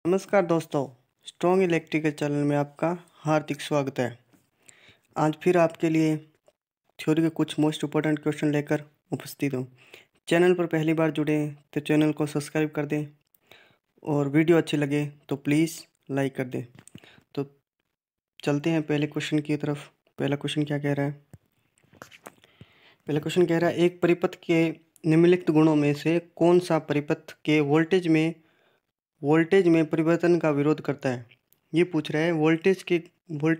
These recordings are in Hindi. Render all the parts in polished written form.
नमस्कार दोस्तों, स्ट्रॉन्ग इलेक्ट्रिकल चैनल में आपका हार्दिक स्वागत है। आज फिर आपके लिए थ्योरी के कुछ मोस्ट इम्पोर्टेंट क्वेश्चन लेकर उपस्थित हूँ। चैनल पर पहली बार जुड़े हैं तो चैनल को सब्सक्राइब कर दें और वीडियो अच्छी लगे तो प्लीज़ लाइक कर दें। तो चलते हैं पहले क्वेश्चन की तरफ। पहला क्वेश्चन क्या कह रहा है? पहला क्वेश्चन कह रहा है, एक परिपथ के निम्नलिखित गुणों में से कौन सा परिपथ के वोल्टेज में परिवर्तन का विरोध करता है। ये पूछ रहा है वोल्टेज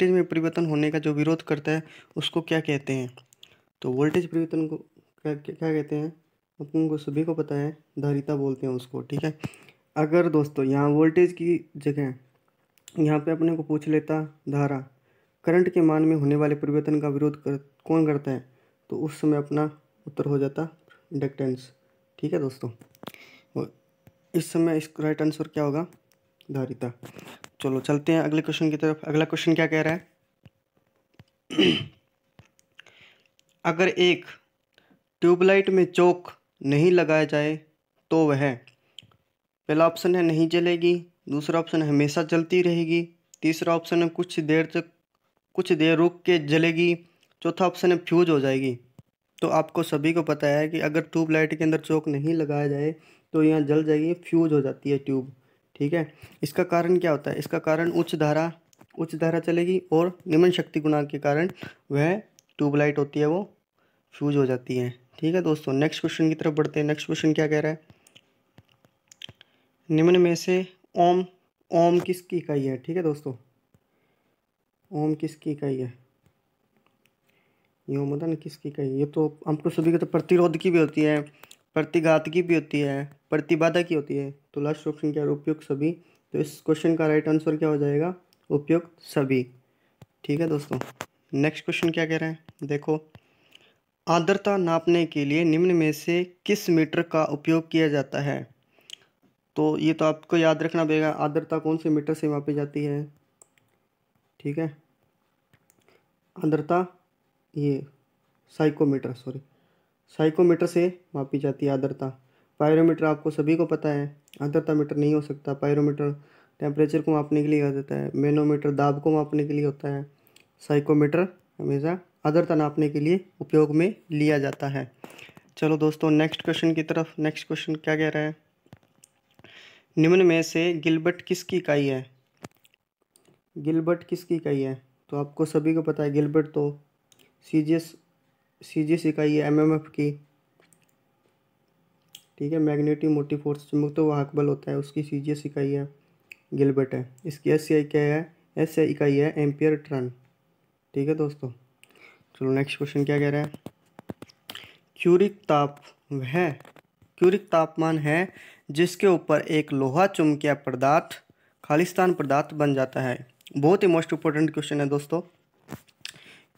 में परिवर्तन होने का जो विरोध करता है उसको क्या कहते हैं। तो वोल्टेज परिवर्तन को क्या क्या कहते हैं अपन को सभी को पता है, धारिता बोलते हैं उसको। ठीक है, अगर दोस्तों यहाँ वोल्टेज की जगह यहाँ पे अपने को पूछ लेता धारा, करंट के मान में होने वाले परिवर्तन का विरोध कौन करता है, तो उस समय अपना उत्तर हो जाता इंडक्टेंस। ठीक है दोस्तों, इस समय इस राइट आंसर क्या होगा? धारिता। चलो चलते हैं अगले क्वेश्चन की तरफ। अगला क्वेश्चन क्या कह रहा है? अगर एक ट्यूबलाइट में चौक नहीं लगाया जाए तो वह, पहला ऑप्शन है नहीं जलेगी, दूसरा ऑप्शन है हमेशा जलती रहेगी, तीसरा ऑप्शन है कुछ देर रुक के जलेगी, चौथा ऑप्शन है फ्यूज हो जाएगी। तो आपको सभी को पता है कि अगर ट्यूबलाइट के अंदर चौक नहीं लगाया जाए तो यहाँ जल जाएगी, फ्यूज हो जाती है ट्यूब। ठीक है, इसका कारण क्या होता है? इसका कारण उच्च धारा चलेगी और निम्न शक्ति गुणांक के कारण वह ट्यूबलाइट होती है वो फ्यूज हो जाती है। ठीक है दोस्तों, नेक्स्ट क्वेश्चन की तरफ बढ़ते हैं। नेक्स्ट क्वेश्चन क्या कह रहा है? निम्न में से ओम किसकी इकाई है? ठीक है दोस्तों, ओम किसकी इकाई है? ये मतलब किसकी इकाई? ये तो हमको सभी को तो प्रतिरोध की भी होती है, प्रतिघात की भी होती है, प्रतिबाधा की होती है। तो लास्ट ऑप्शन क्या है? उपयुक्त सभी। तो इस क्वेश्चन का राइट आंसर क्या हो जाएगा? उपयुक्त सभी। ठीक है दोस्तों, नेक्स्ट क्वेश्चन क्या कह रहे हैं? देखो, आर्द्रता नापने के लिए निम्न में से किस मीटर का उपयोग किया जाता है? तो ये तो आपको याद रखना पड़ेगा, आर्द्रता कौन से मीटर से मापी जाती है। ठीक है, आर्द्रता ये साइकोमीटर से मापी जाती है आर्द्रता। पायरोमीटर आपको सभी को पता है आर्द्रता मीटर नहीं हो सकता। पायरोमीटर टेम्परेचर को मापने के लिए आ जाता है, मैनोमीटर दाब को मापने के लिए होता है, साइकोमीटर हमेशा आर्द्रता नापने के लिए उपयोग में लिया जाता है। चलो दोस्तों नेक्स्ट क्वेश्चन की तरफ। नेक्स्ट क्वेश्चन क्या कह रहा है? निम्न में से गिलबर्ट किसकी इकाई है? गिलबर्ट किसकी इकाई है? तो आपको सभी को पता है गिलबर्ट तो सीजीएस इकाई है एमएमएफ की। ठीक है, मैग्नेटिक मोटिव फोर्स, चुंबकत्व वाहक बल होता है, उसकी सीजीएस इकाई है गिलबर्ट है। इसकी एसआई क्या है? एसआई इकाई है एम्पियर टर्न। ठीक है दोस्तों, चलो नेक्स्ट क्वेश्चन क्या कह रहा है? क्यूरिक तापमान है जिसके ऊपर एक लोहा चुंबकीय पदार्थ खालिस्तान पदार्थ बन जाता है। बहुत ही मोस्ट इंपोर्टेंट क्वेश्चन है दोस्तों।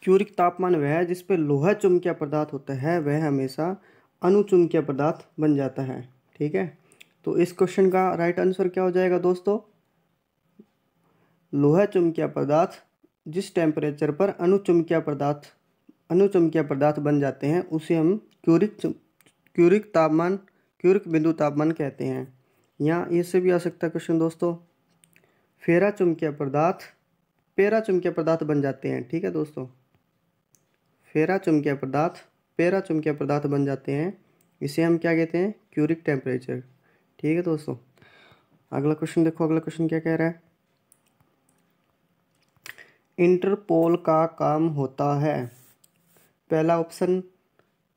क्यूरिक तापमान वह है जिस पे लोहा चुंबकीय पदार्थ होता है वह हमेशा अनुचुंबकीय पदार्थ बन जाता है। ठीक है, तो इस क्वेश्चन का राइट आंसर क्या हो जाएगा दोस्तों? लोहा चुंबकीय पदार्थ जिस टेम्परेचर पर अनुचुंबकीय पदार्थ बन जाते हैं उसे हम क्यूरिक बिंदु तापमान कहते हैं। यहाँ इससे भी आ सकता है क्वेश्चन दोस्तों, पेरा चुंबकीय पदार्थ बन जाते हैं। ठीक है दोस्तों, पेरा चुंबकीय पदार्थ बन जाते हैं, इसे हम क्या कहते हैं? क्यूरिक टेम्परेचर। ठीक है दोस्तों, अगला क्वेश्चन देखो। अगला क्वेश्चन क्या कह रहा है? इंटरपोल का काम होता है, पहला ऑप्शन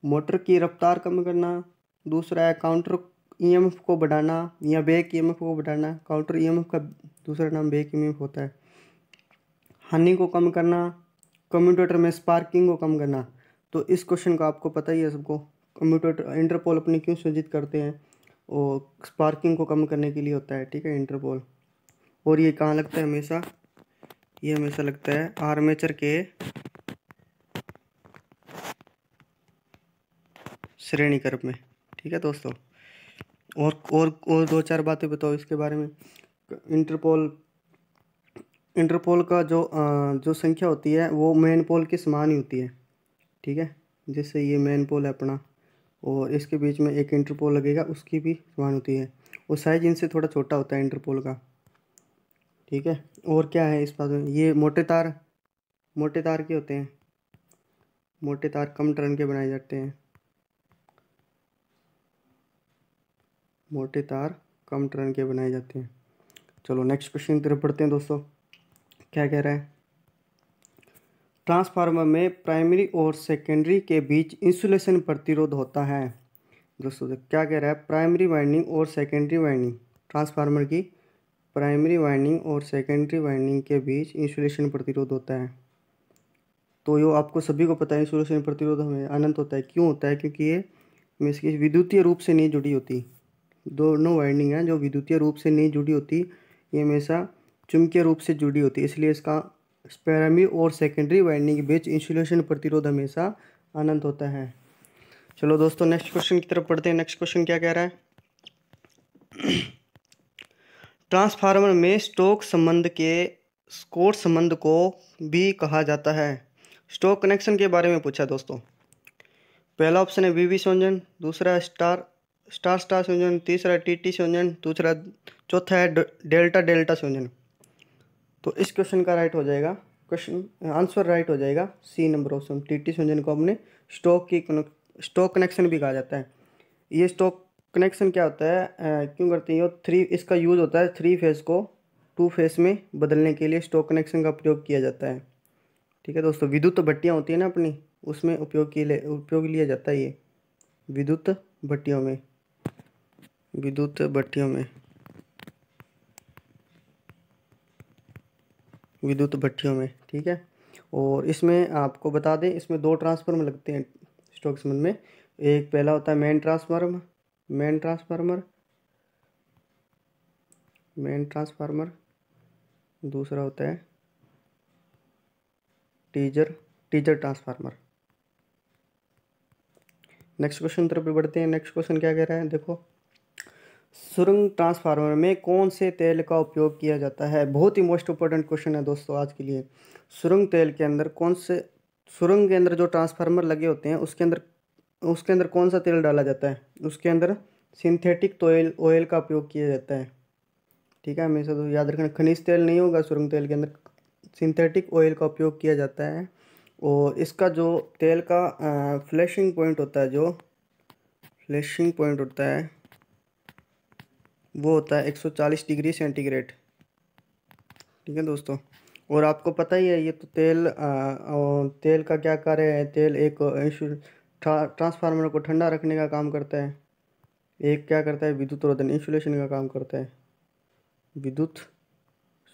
मोटर की रफ्तार कम करना, दूसरा है काउंटर ईएमएफ को बढ़ाना या बैक ईएमएफ को बढ़ाना। काउंटर ईएमएफ का दूसरा नाम बैक ईएमएफ होता है। हानि को कम करना, कम्यूटेटर में स्पार्किंग को कम करना। तो इस क्वेश्चन का आपको पता ही है सबको, कम्यूटेटर इंटरपोल अपने क्यों सूचित करते हैं? और स्पार्किंग को कम करने के लिए होता है। ठीक है, इंटरपोल। और ये कहाँ लगता है हमेशा? ये हमेशा लगता है आर्मेचर के श्रेणी क्रम में। ठीक है दोस्तों, और दो चार बातें बताओ इसके बारे में। इंटरपोल का जो संख्या होती है वो मेन पोल के समान ही होती है। ठीक है, जैसे ये मेन पोल है अपना और इसके बीच में एक इंटरपोल लगेगा, उसकी भी समान होती है। और साइज इनसे थोड़ा छोटा होता है इंटरपोल का। ठीक है। और क्या है इस बात में, ये मोटे तार के होते हैं, मोटे तार कम टर्न के बनाए जाते हैं, मोटे तार कम टर्न के बनाए जाते हैं। चलो नेक्स्ट क्वेश्चन की तरफ बढ़ते हैं दोस्तों। क्या कह रहा है, ट्रांसफार्मर में प्राइमरी और सेकेंडरी के बीच इंसुलेशन प्रतिरोध होता है। दोस्तों क्या कह रहा है, प्राइमरी वाइंडिंग और सेकेंडरी वाइंडिंग, ट्रांसफार्मर की प्राइमरी वाइंडिंग और सेकेंडरी वाइंडिंग के बीच इंसुलेशन प्रतिरोध होता है। तो यो आपको सभी को पता है, इंसुलेशन प्रतिरोध हमें अनंत होता है। क्यों होता है, क्योंकि ये में इसकी विद्युतीय रूप से नहीं जुड़ी होती, दोनों वाइंडिंग है जो विद्युतीय रूप से नहीं जुड़ी होती, ये हमेशा चुंबकीय रूप से जुड़ी होती है, इसलिए इसका प्राइमरी और सेकेंडरी वाइंडिंग के बीच इंसुलेशन प्रतिरोध हमेशा अनंत होता है। चलो दोस्तों नेक्स्ट क्वेश्चन की तरफ पढ़ते हैं। नेक्स्ट क्वेश्चन क्या कह रहा है, ट्रांसफार्मर में स्टोक संबंध के स्कोर संबंध को भी कहा जाता है। स्टोक कनेक्शन के बारे में पूछा दोस्तों। पहला ऑप्शन है वीवी संयोजन, दूसरा स्टार स्टार स्टार संयोजन, तीसरा टीटी संयोजन, चौथा है डेल्टा डेल्टा संयोजन। तो इस क्वेश्चन का राइट हो जाएगा, क्वेश्चन आंसर राइट हो जाएगा सी नंबर ऑप्शन। टीटी संयोजन को हमने स्टोक कनेक्शन भी कहा जाता है। ये स्टोक कनेक्शन क्या होता है, क्यों करते हैं ये, इसका यूज़ होता है 3 फेज़ को 2 फेज़ में बदलने के लिए स्टोक कनेक्शन का प्रयोग किया जाता है। ठीक है दोस्तों, विद्युत भट्टियाँ होती है ना अपनी, उसमें उपयोग लिया जाता है ये, विद्युत भट्टियों में, ठीक है। और इसमें आपको बता दें, इसमें 2 ट्रांसफार्मर लगते हैं स्टोक संबंध में। एक पहला होता है मेन ट्रांसफार्मर, दूसरा होता है टीजर ट्रांसफार्मर। नेक्स्ट क्वेश्चन तरफ बढ़ते हैं। नेक्स्ट क्वेश्चन क्या कह रहा है, देखो, सुरंग ट्रांसफार्मर में कौन से तेल का उपयोग किया जाता है। बहुत ही मोस्ट इंपॉर्टेंट क्वेश्चन है दोस्तों आज के लिए। सुरंग के अंदर जो ट्रांसफार्मर लगे होते हैं उसके अंदर कौन सा तेल डाला जाता है, उसके अंदर सिंथेटिक ऑयल का उपयोग किया जाता है। ठीक है, हमेशा तो याद रखना, खनिज तेल नहीं होगा सुरंग तेल के अंदर, सिंथेटिक ऑयल का उपयोग किया जाता है। और इसका जो तेल का फ्लैशिंग पॉइंट होता है वो होता है 140 डिग्री सेंटीग्रेड। ठीक है दोस्तों, और आपको पता ही है ये तो तेल का क्या कार्य है, तेल एक ट्रांसफार्मर को ठंडा रखने का काम करता है, एक क्या करता है, विद्युत रोधन इंसुलेशन का काम करता है, विद्युत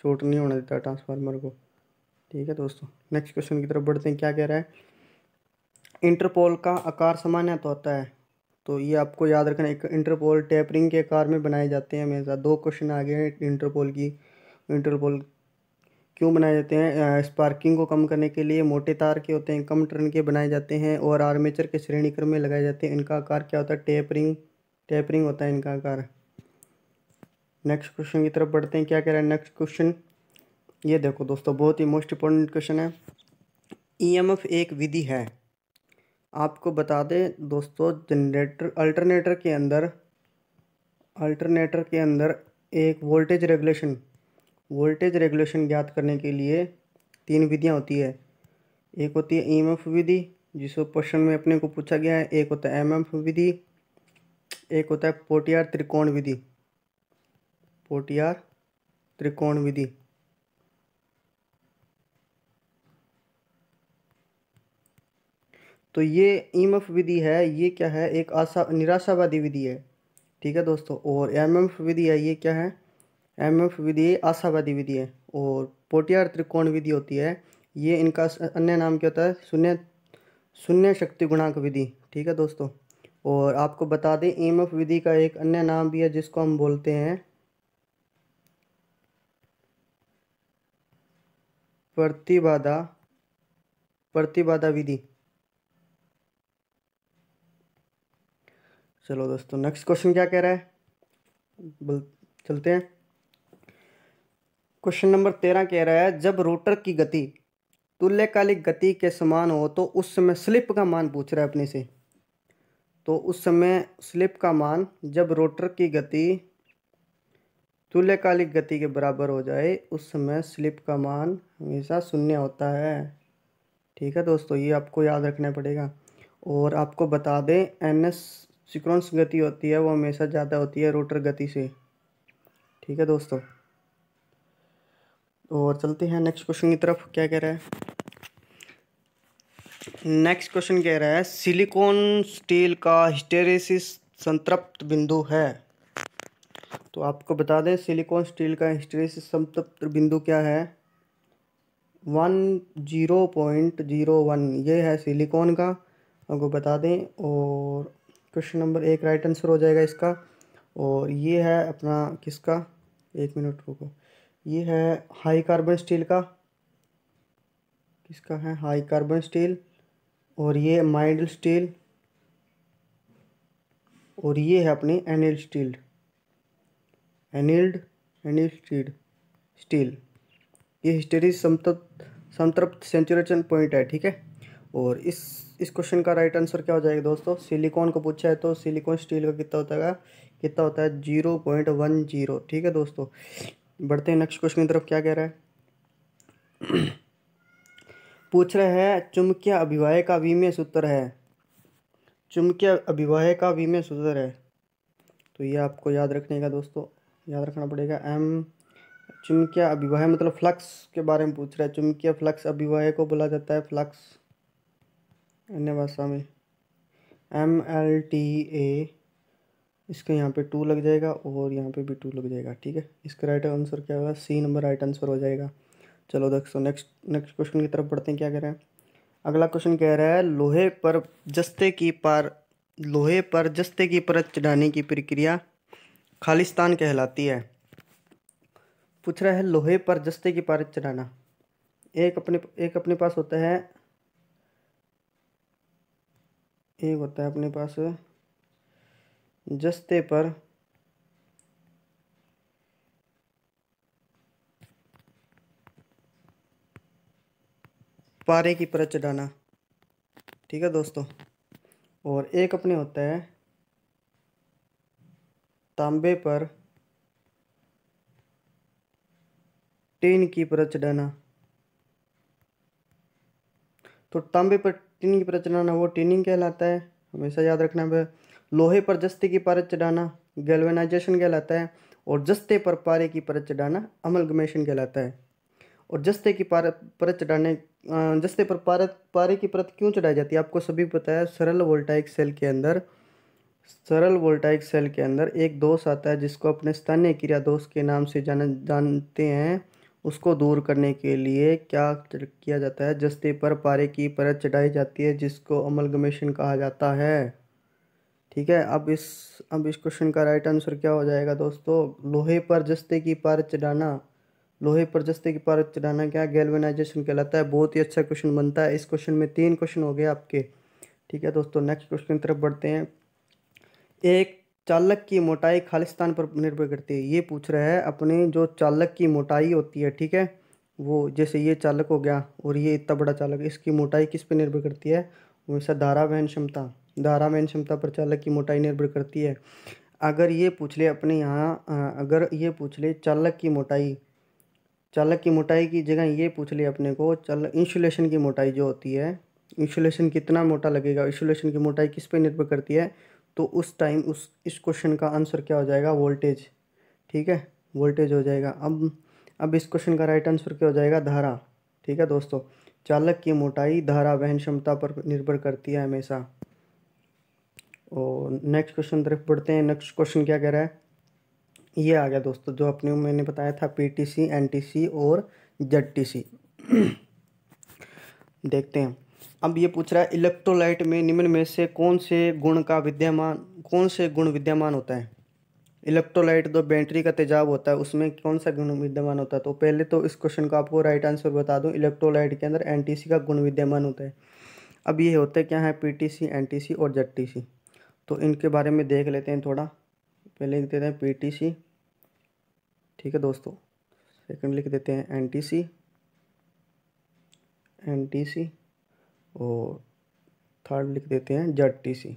शॉर्ट नहीं होने देता ट्रांसफार्मर को। ठीक है दोस्तों, नेक्स्ट क्वेश्चन की तरफ बढ़ते हैं। क्या कह रहा है, इंटरपोल का आकार सामान्य तो होता है, तो ये आपको याद रखना, एक इंटरपोल टेपरिंग के आकार में बनाए जाते हैं हमेशा। 2 क्वेश्चन आ गए हैं इंटरपोल क्यों बनाए जाते हैं, स्पार्किंग को कम करने के लिए, मोटे तार के होते हैं, कम टर्न के बनाए जाते हैं, और आर्मेचर के श्रेणी क्रम में लगाए जाते हैं। इनका आकार क्या होता है, टेपरिंग होता है इनका आकार। नेक्स्ट क्वेश्चन की तरफ बढ़ते हैं। क्या कह रहा है नेक्स्ट क्वेश्चन, ये देखो दोस्तों, बहुत ही मोस्ट इंपॉर्टेंट क्वेश्चन है। ईएमएफ एक विधि है, आपको बता दें दोस्तों, अल्टरनेटर के अंदर एक वोल्टेज रेगुलेशन ज्ञात करने के लिए 3 विधियां होती है। एक होती है ईएमएफ विधि, जिसको क्वेश्चन में अपने को पूछा गया है। एक होता है एमएफ विधि, एक होता है पोटियार त्रिकोण विधि। तो ये ईएमएफ विधि है, ये क्या है, एक निराशावादी विधि है। ठीक है दोस्तों, और एमएफ विधि है, ये क्या है, एमएफ विधि आशावादी विधि है। और पोटियार त्रिकोण विधि होती है, ये इनका अन्य नाम क्या होता है, शून्य शक्ति गुणांक विधि। ठीक है दोस्तों, और आपको बता दें ईएमएफ विधि का एक अन्य नाम भी है जिसको हम बोलते हैं प्रतिबाधा विधि। चलो दोस्तों नेक्स्ट क्वेश्चन क्या कह रहा है, चलते हैं। क्वेश्चन नंबर 13 कह रहा है, जब रोटर की गति तुल्यकालिक गति के समान हो तो उस समय स्लिप का मान पूछ रहा है अपने से। तो उस समय स्लिप का मान, जब रोटर की गति तुल्यकालिक गति के बराबर हो जाए उस समय स्लिप का मान हमेशा शून्य होता है। ठीक है दोस्तों, ये आपको याद रखना पड़ेगा। और आपको बता दें, एन एस सिंक्रोनस गति होती है वो हमेशा ज़्यादा होती है रोटर गति से। ठीक है दोस्तों, और चलते हैं नेक्स्ट क्वेश्चन की तरफ। क्या कह रहा है नेक्स्ट क्वेश्चन? कह रहा है सिलिकॉन स्टील का हिस्टेरेसिस संतृप्त बिंदु है। तो आपको बता दें सिलिकॉन स्टील का हिस्टेरेसिस संतृप्त बिंदु क्या है? 10.01 ये है सिलिकॉन का, आपको बता दें। और क्वेश्चन नंबर 1 राइट आंसर हो जाएगा इसका। और ये है अपना किसका, 1 मिनट रुको, ये है हाई कार्बन स्टील का। किसका है? High carbon steel. और ये माइल्ड स्टील। और ये है अपनी एनिल्ड स्टील। एनिल्ड स्टील ये हिस्टेरिस संतृप्त सेचुरेशन पॉइंट है। ठीक है, और इस क्वेश्चन का राइट आंसर क्या हो जाएगा दोस्तों? सिलिकॉन को पूछा है तो सिलिकॉन स्टील का कितना होता है 0.10। ठीक है दोस्तों, बढ़ते हैं नेक्स्ट क्वेश्चन की तरफ। क्या कह रहा है पूछ रहे हैं चुंबकीय अभिवाय का विमीय सूत्र है। चुंबकीय अभिवाय का विमीय सूत्र है, तो ये आपको याद रखने का दोस्तों, याद रखना पड़ेगा। चुंबकीय अभिवाह मतलब फ्लक्स के बारे में पूछ रहा है। चुंबकीय फ्लक्स अभिवाह को बोला जाता है फ्लक्स, अन्य भाषा में MLTA। इसका यहाँ पे 2 लग जाएगा और यहाँ पे भी 2 लग जाएगा। ठीक है, इसका राइट आंसर क्या होगा? C नंबर राइट आंसर हो जाएगा। चलो दोस्तों नेक्स्ट क्वेश्चन की तरफ बढ़ते हैं। क्या कह रहे हैं अगला क्वेश्चन? कह रहा है लोहे पर जस्ते की परत चढ़ाने की प्रक्रिया खालिस्तान कहलाती है। पूछ रहा है लोहे पर जस्ते की परत चढ़ाना। एक अपने पास होता है, एक होता है अपने पास जस्ते पर पारे की परत चढ़ाना। ठीक है दोस्तों, और एक अपने होता है तांबे पर टीन की परत चढ़ाना। तो तांबे पर टीन की परत चढ़ाना वो टीनिंग कहलाता है, हमेशा याद रखना है। लोहे पर जस्ते की परत चढ़ाना गैल्वेनाइजेशन कहलाता है, और जस्ते पर पारे की परत चढ़ाना अमलगमेशन कहलाता है। और जस्ते की परत चढ़ाने जस्ते पर पारे की परत क्यों चढ़ाई जाती है आपको सभी पता है। सरल वोल्टाइक सेल के अंदर एक दोष आता है जिसको अपने स्थानीय क्रिया दोष के नाम से जानते हैं। उसको दूर करने के लिए क्या किया जाता है? जस्ते पर पारे की परत चढ़ाई जाती है जिसको अमलगमेशन कहा जाता है। ठीक है, अब इस क्वेश्चन का राइट आंसर क्या हो जाएगा दोस्तों? लोहे पर जस्ते की परत चढ़ाना, लोहे पर जस्ते की परत चढ़ाना क्या गैल्वेनाइजेशन कहलाता है। बहुत ही अच्छा क्वेश्चन बनता है। इस क्वेश्चन में 3 क्वेश्चन हो गए आपके। ठीक है दोस्तों, नेक्स्ट क्वेश्चन की तरफ बढ़ते हैं। एक चालक की मोटाई खालिस्तान पर निर्भर करती है। ये पूछ रहा है अपने जो चालक की मोटाई होती है। ठीक है, वो जैसे ये चालक हो गया और ये इतना बड़ा चालक, इसकी मोटाई किस पे निर्भर करती है? हमेशा धारा वहन क्षमता पर चालक की मोटाई निर्भर करती है। अगर ये पूछ ले अपने यहाँ अगर ये पूछ ले चालक की मोटाई की जगह ये पूछ ले अपने को इंसुलेशन की मोटाई जो होती है, इंसुलेशन कितना मोटा लगेगा, इंसुलेशन की मोटाई किस पे निर्भर करती है? तो उस टाइम इस क्वेश्चन का आंसर क्या हो जाएगा? वोल्टेज। ठीक है, वोल्टेज हो जाएगा। अब इस क्वेश्चन का राइट आंसर क्या हो जाएगा? धारा। ठीक है दोस्तों, चालक की मोटाई धारा वहन क्षमता पर निर्भर करती है हमेशा। और नेक्स्ट क्वेश्चन तरफ बढ़ते हैं। नेक्स्ट क्वेश्चन क्या कह रहा है? ये आ गया दोस्तों जो अपने मैंने बताया था, PTC, NTC और ZTC। देखते हैं। अब ये पूछ रहा है इलेक्ट्रोलाइट में निम्न में से कौन से गुण विद्यमान होता है? इलेक्ट्रोलाइट जो बैटरी का तेजाब होता है उसमें कौन सा गुण विद्यमान होता है? तो पहले तो इस क्वेश्चन का आपको राइट आंसर बता दूं, इलेक्ट्रोलाइट के अंदर NTC का गुण विद्यमान होता है। अब ये होते क्या है? PTC, NTC और ZTC। तो इनके बारे में देख लेते हैं थोड़ा। पहले लिख देते हैं PTC। ठीक है दोस्तों, सेकंड लिख देते हैं NTC और थर्ड लिख देते हैं ZTC।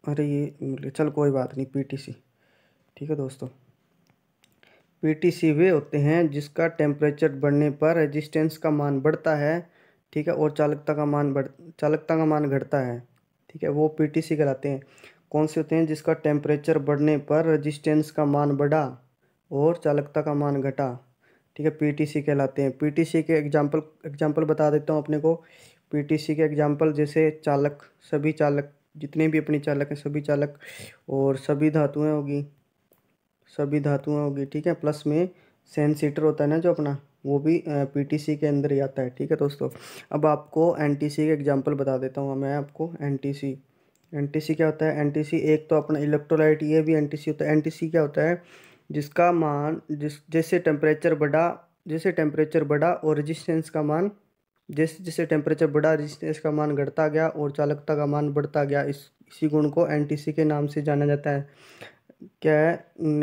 अरे ये चल कोई बात नहीं, पीटीसी। ठीक है दोस्तों, पीटीसी वे होते हैं जिसका टेम्परेचर बढ़ने पर रेजिस्टेंस का मान बढ़ता है, ठीक है, और चालकता का मान घटता है। ठीक है, वो पीटीसी कहलाते हैं। कौन से होते हैं? जिसका टेम्परेचर बढ़ने पर रेजिस्टेंस का मान बढ़ा और चालकता का मान घटा, ठीक है, पीटीसी कहलाते हैं। पीटीसी के एग्जाम्पल बता देता हूँ अपने को। पीटीसी के एग्जाम्पल जैसे चालक, सभी चालक, जितने भी अपनी चालक हैं सभी चालक, और सभी धातुएं होगी, ठीक है, प्लस में सेंसीटर होता है ना जो अपना, वो भी पीटीसी के अंदर ही आता है। ठीक है दोस्तों, अब आपको एनटीसी के एग्जांपल बता देता हूँ मैं आपको। एनटीसी क्या होता है? एनटीसी एक तो अपना इलेक्ट्रोलाइट, ये भी एनटीसी होता है। एनटीसी क्या होता है? जिसका मान जैसे टेम्परेचर बढ़ा और रेजिस्टेंस का मान, जैसे जैसे टेम्परेचर बढ़ा रेजिस्टेंस का मान घटता गया और चालकता का मान बढ़ता गया, इसी गुण को एनटीसी के नाम से जाना जाता है। क्या है?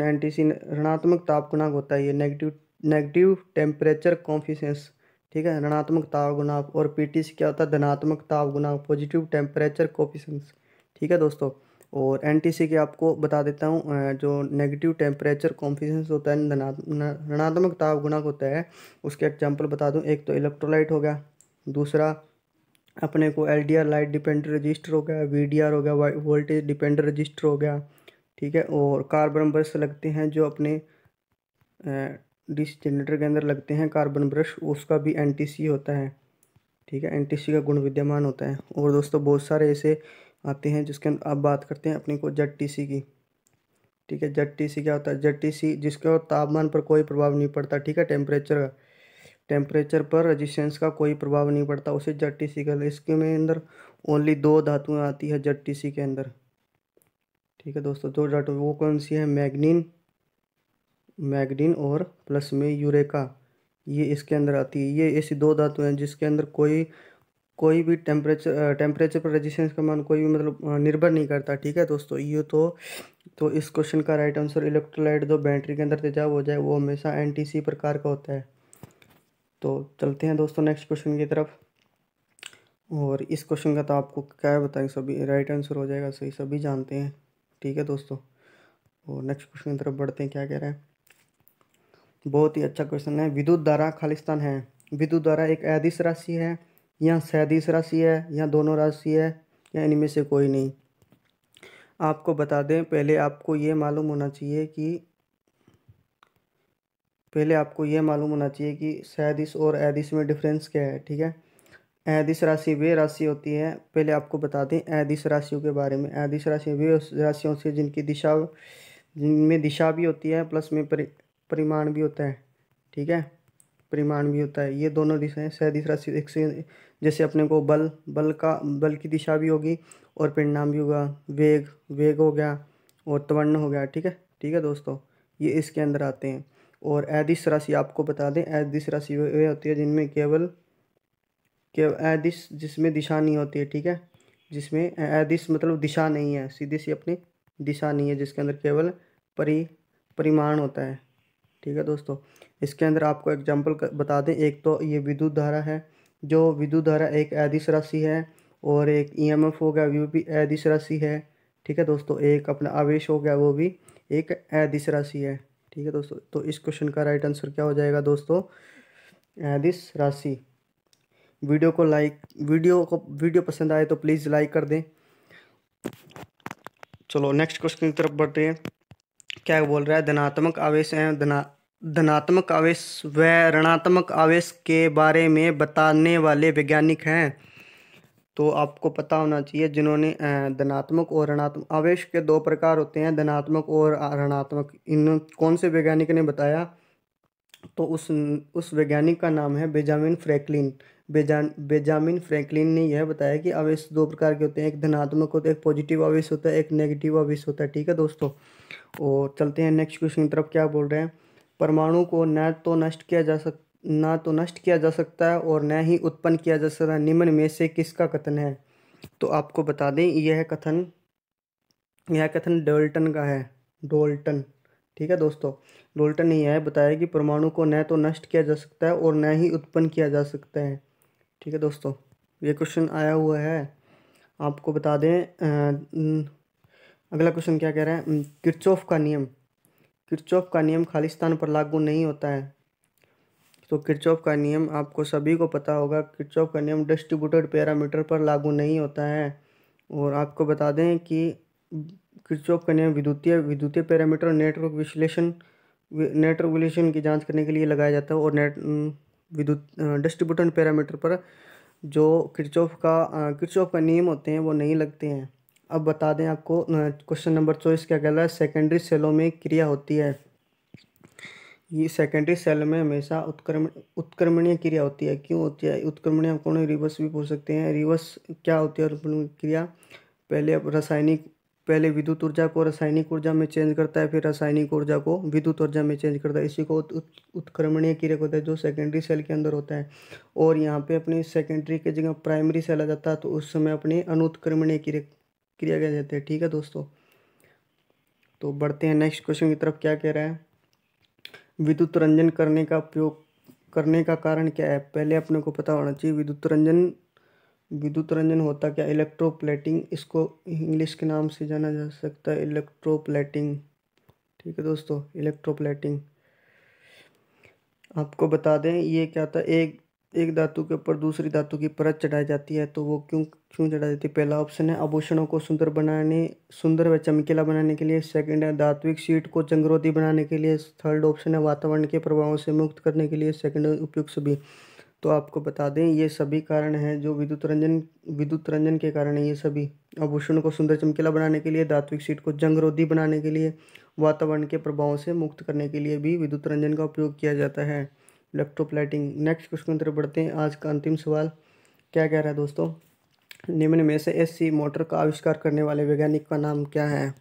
एनटीसी ऋणात्मक ताप गुणांक होता है, ये नेगेटिव टेम्परेचर कॉन्फिडेंस। ठीक है, ऋणात्मक ताप गुणांक। और पीटीसी क्या होता है? धनात्मक ताप गुणांक, पॉजिटिव टेम्परेचर कोफिशिएंस। ठीक है दोस्तों, और एनटीसी के आपको बता देता हूँ, जो नेगेटिव टेम्परेचर कॉन्फिडेंस होता है, ऋणात्मक ताप गुणांक होता है, उसके एग्जांपल बता दूँ। एक तो इलेक्ट्रोलाइट हो गया, दूसरा अपने को एलडीआर लाइट डिपेंडेंट रजिस्टर हो गया, वीडीआर हो गया वोल्टेज डिपेंडेंट रजिस्टर हो गया। ठीक है, और कार्बन ब्रश लगते हैं जो अपने डिश जनरेटर के अंदर लगते हैं, कार्बन ब्रश, उसका भी एनटीसी होता है। ठीक है, एनटीसी का गुण विद्यमान होता है। और दोस्तों बहुत सारे ऐसे आते हैं जिसके अब बात करते हैं अपनी को जेडटीसी की। ठीक है, जेडटीसी क्या होता है? जेडटीसी जिसका तापमान पर कोई प्रभाव नहीं पड़ता, ठीक है, टेम्परेचर पर रेजिस्टेंस का कोई प्रभाव नहीं पड़ता, उसे जेडटीसी का। इसके में अंदर ओनली दो धातुएं आती है जेडटीसी के अंदर। ठीक है दोस्तों, दो धातु, वो कौन सी है? मैग्नीन और प्लस में यूरेका, ये इसके अंदर आती है। ये ऐसी दो धातु हैं जिसके अंदर कोई भी टेम्परेचर पर रेजिस्टेंस का मान कोई भी मतलब निर्भर नहीं करता। ठीक है दोस्तों, ये तो इस क्वेश्चन का राइट आंसर इलेक्ट्रोलाइट जो बैटरी के अंदर तेजाब हो जाए वो हमेशा एनटीसी प्रकार का होता है। तो चलते हैं दोस्तों नेक्स्ट क्वेश्चन की तरफ। और इस क्वेश्चन का तो आपको क्या बताएं, सभी राइट आंसर हो जाएगा, सही सभी जानते हैं। ठीक है दोस्तों, और नेक्स्ट क्वेश्चन की तरफ बढ़ते हैं। क्या कह रहा है? बहुत ही अच्छा क्वेश्चन है। विद्युत धारा खालिस्तान है। विद्युत धारा एक अदिश राशि है या सदिश राशि है या दोनों राशि है या इनमें से कोई नहीं? आपको बता दें, पहले आपको ये मालूम होना चाहिए कि सदिश और अदिश में डिफरेंस क्या है। ठीक है, अदिश राशि वे राशि होती है, पहले आपको बता दें अदिश राशियों के बारे में। अदिश राशि वे राशियों से जिनमें दिशा भी होती है, प्लस में परिमाण भी होता है। ठीक है, परिमाण भी होता है। ये दोनों दिशाएं सदिश राशि एक से, जैसे अपने को बल की दिशा भी होगी और परिणाम भी होगा, वेग हो गया और त्वरण हो गया। ठीक है दोस्तों, ये इसके अंदर आते हैं। और अदिश राशि आपको बता दें, अदिश राशि वे होती है जिनमें केवल अदिश, जिसमें दिशा नहीं होती है। ठीक है, जिसमें अदिश मतलब दिशा नहीं है, सीधी सी अपनी दिशा नहीं है, जिसके अंदर केवल परिमाण होता है। ठीक है दोस्तों, इसके अंदर आपको एग्जांपल बता दें। एक तो ये विद्युत धारा है, जो विद्युत धारा एक अदिश राशि है, और एक ईएमएफ हो गया वो भी अदिश राशि है। ठीक है दोस्तों, एक अपना आवेश हो गया वो भी एक अदिश राशि है। ठीक है दोस्तों, तो इस क्वेश्चन का राइट आंसर क्या हो जाएगा दोस्तों? अदिश राशि। वीडियो पसंद आए तो प्लीज़ लाइक कर दें। चलो नेक्स्ट क्वेश्चन की तरफ बढ़ते हैं। क्या बोल रहा है? धनात्मक आवेश व ऋणात्मक आवेश के बारे में बताने वाले वैज्ञानिक हैं। तो आपको पता होना चाहिए, जिन्होंने धनात्मक और ऋणात्मक आवेश के दो प्रकार होते हैं, धनात्मक और ऋणात्मक, इन कौन से वैज्ञानिक ने बताया? तो उस वैज्ञानिक का नाम है बेंजामिन फ्रैंकलिन। बेंजामिन फ्रैंकलिन ने यह बताया कि आवेश दो प्रकार के होते हैं, एक धनात्मक होता है, एक पॉजिटिव आवेश होता है, एक नेगेटिव आवेश होता है। ठीक है दोस्तों, और चलते हैं नेक्स्ट क्वेश्चन की तरफ। क्या बोल रहे हैं? परमाणु को ना तो नष्ट किया जा सकता है और न ही उत्पन्न किया जा सकता है, निम्न में से किसका कथन है? तो आपको बता दें, यह कथन डोल्टन का है। डोल्टन। ठीक है दोस्तों, डोल्टन ने यह बताया कि परमाणु को न तो नष्ट किया जा सकता है और न ही उत्पन्न किया जा सकता है। ठीक है दोस्तों, ये क्वेश्चन आया हुआ है। आपको बता दें, अगला क्वेश्चन क्या कह रहा है, किरचॉफ का नियम खालिस्तान पर लागू नहीं होता है। तो किरचॉफ का नियम आपको सभी को पता होगा, किरचॉफ का नियम डिस्ट्रीब्यूटेड पैरामीटर पर लागू नहीं होता है। और आपको बता दें कि किरचॉफ का नियम विद्युतीय पैरामीटर और नेटवर्क विश्लेषण की जांच करने के लिए लगाया जाता है, और विद्युत डिस्ट्रीब्यूटेड पैरामीटर पर जो किरचॉफ का नियम होते हैं वो नहीं लगते हैं। अब बता दें आपको, क्वेश्चन नंबर 24 क्या कह रहा है, सेकेंडरी सेलों में क्रिया होती है। ये सेकेंडरी सेल में हमेशा उत्क्रमणीय क्रिया होती है। क्यों होती है उत्क्रमणीय, आप कौन रिवर्स भी पूछ सकते हैं। रिवर्स क्या होती है उत्क्रमणीय क्रिया, पहले विद्युत ऊर्जा को रासायनिक ऊर्जा में चेंज करता है, फिर रासायनिक ऊर्जा को विद्युत ऊर्जा में चेंज करता है। इसी को उत्क्रमणीय क्रिया होता है, जो सेकेंडरी सेल के अंदर होता है। और यहाँ पे अपनी सेकेंडरी के जगह प्राइमरी सेल आ जाता है, तो उस समय अपनी अनुत्क्रमणीय क्रिया कह जाते हैं। ठीक है दोस्तों, तो बढ़ते हैं नेक्स्ट क्वेश्चन की तरफ। क्या कह रहा है, विद्युत रंजन करने का कारण क्या है। पहले अपने को पता होना चाहिए विद्युत रंजन होता क्या, इलेक्ट्रोप्लेटिंग, इसको इंग्लिश के नाम से जाना जा सकता है इलेक्ट्रोप्लेटिंग। ठीक है दोस्तों, इलेक्ट्रोप्लेटिंग। आपको बता दें ये क्या था, एक धातु के ऊपर दूसरी धातु की परत चढ़ाई जाती है। तो वो क्यों चढ़ाई जाती है। पहला ऑप्शन है आभूषणों को सुंदर व चमकीला बनाने के लिए। सेकंड है धात्विक शीट को जंगरोधी बनाने के लिए। थर्ड ऑप्शन है वातावरण के प्रभावों से मुक्त करने के लिए। सेकंड उपयुक्त सभी। तो आपको बता दें ये सभी कारण हैं जो विद्युत रंजन के कारण है। ये सभी आभूषण को सुंदर चमकीला बनाने के लिए, धात्विक शीट को जंगरोधी बनाने के लिए, वातावरण के प्रभावों से मुक्त करने के लिए भी विद्युत रंजन का उपयोग किया जाता है, इलेक्ट्रोप्लेटिंग। नेक्स्ट क्वेश्चन की तरफ बढ़ते हैं। आज का अंतिम सवाल क्या कह रहा है दोस्तों, निम्न में से एसी मोटर का आविष्कार करने वाले वैज्ञानिक का नाम क्या है।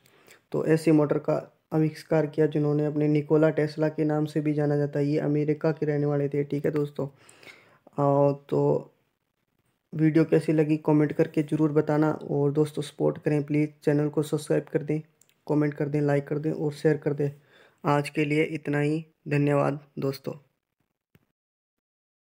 तो एसी मोटर का आविष्कार किया जिन्होंने, अपने निकोला टेस्ला के नाम से भी जाना जाता है। ये अमेरिका के रहने वाले थे। ठीक है दोस्तों, तो वीडियो कैसी लगी कमेंट करके ज़रूर बताना। और दोस्तों सपोर्ट करें प्लीज़, चैनल को सब्सक्राइब कर दें, कमेंट कर दें, लाइक कर दें और शेयर कर दें। आज के लिए इतना ही, धन्यवाद दोस्तों।